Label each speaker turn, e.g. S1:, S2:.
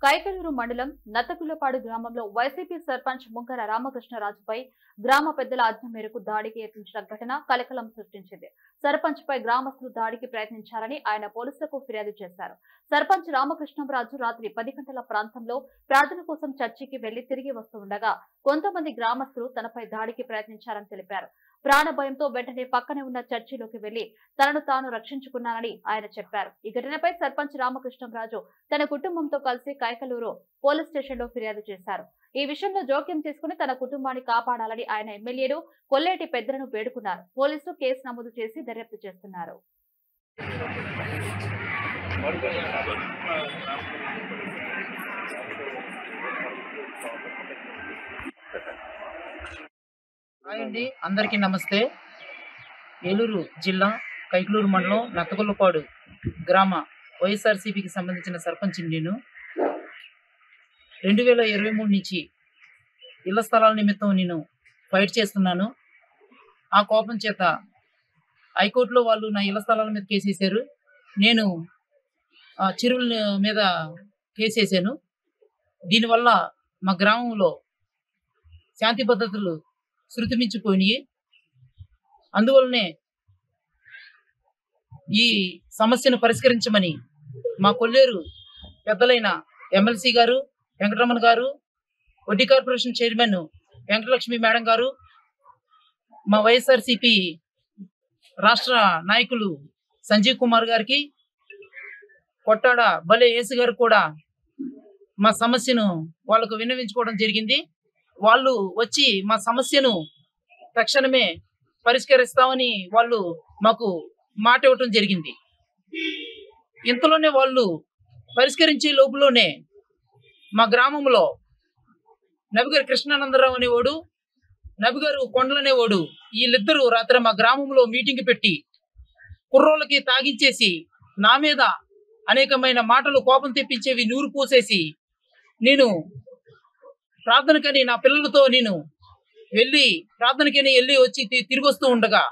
S1: కైకలూరు మండలం నత్తగుల్లపాడు గ్రామంలో వైసీపీ సర్పంచ్ ముంకర రామకృష్ణరాజుపై గ్రామ పెద్దల ఆజ్ఞ మేరకు దాడికి యత్నించిన ఘటన కలకలం సృష్టించింది. సర్పంచ్ పై గ్రామస్తులు దాడికి ప్రయత్నించారని ఆయన పోలీసులకు ఫిర్యాదు చేశారు. సర్పంచ్ రామకృష్ణరాజు రాత్రి 10 గంటల ప్రాంతంలో ప్రార్థన కోసం చర్చికి వెళ్లి తిరిగి వస్తుండగా కొంతమంది గ్రామస్తులు తనపై దాడికి ప్రయత్నించారని తెలిపారు. ప్రాణ భయంతో వెంటనే పక్కనే ఉన్న చర్చిలోకి వెళ్లి తనను తాను రక్షించుకున్నానని ఆయన చెప్పారు. ఈ ఘటనపై సర్పంచ్ రామకృష్ణరాజు తన కుటుంబంతో కలిసి కైకలూరు పోలీస్ స్టేషన్ లో ఫిర్యాదు చేశారు. ఈ విషయంలో జోక్యం చేసుకుని తన కుటుంబాన్ని కాపాడాలని ఆయన ఎమ్మెల్యేలు కొల్లేటి పెద్దలను వేడుకున్నారు. పోలీసులు కేసు నమోదు చేసి దర్యాప్తు చేస్తున్నారు.
S2: హాయ్ అండి, అందరికీ నమస్తే. ఏలూరు జిల్లా కైకలూరు మండలం నత్తగుల్లపాడు గ్రామ వైఎస్ఆర్సీపీకి సంబంధించిన సర్పంచ్ నేను 2023 నుంచి ఇళ్ల స్థలాల నిమిత్తం నేను ఫైట్ చేస్తున్నాను. ఆ కోపం చేత హైకోర్టులో వాళ్ళు నా ఇళ్ల స్థలాల మీద కేసేశారు. నేను చెరువుల మీద కేసేసాను. దీనివల్ల మా గ్రామంలో శాంతి భద్రతలు శృతిమించిపోయినాయి. అందువల్లనే ఈ సమస్యను పరిష్కరించమని మా కొల్లేరు పెద్దలైన ఎమ్మెల్సీ గారు, వెంకటరమణ గారు, వడ్డీ కార్పొరేషన్ చైర్మన్ వెంకటలక్ష్మి మేడం గారు, మా వైఎస్ఆర్సీపీ రాష్ట్ర నాయకులు సంజీవ్ కుమార్ గారికి, కొట్టాడ బలే ఏసు గారు కూడా మా సమస్యను వాళ్ళకు విన్నవించుకోవడం జరిగింది. వాళ్ళు వచ్చి మా సమస్యను తక్షణమే పరిష్కరిస్తామని వాళ్ళు మాకు మాట ఇవ్వటం జరిగింది. ఇంతలోనే వాళ్ళు పరిష్కరించే లోపులోనే మా గ్రామంలో నబిగారు కృష్ణానందరావు అనేవాడు, నబిగారు కొండలనేవాడు, వీళ్ళిద్దరూ రాత్రి మా గ్రామంలో మీటింగ్ పెట్టి కుర్రోళ్ళకి తాగించేసి నా మీద అనేకమైన మాటలు కోపం తెప్పించేవి నూరు పోసేసి, నేను ప్రార్థనకని నా పిల్లలతో నేను వెళ్ళి ప్రార్థనకని వెళ్ళి వచ్చి తిరిగి వస్తూ ఉండగా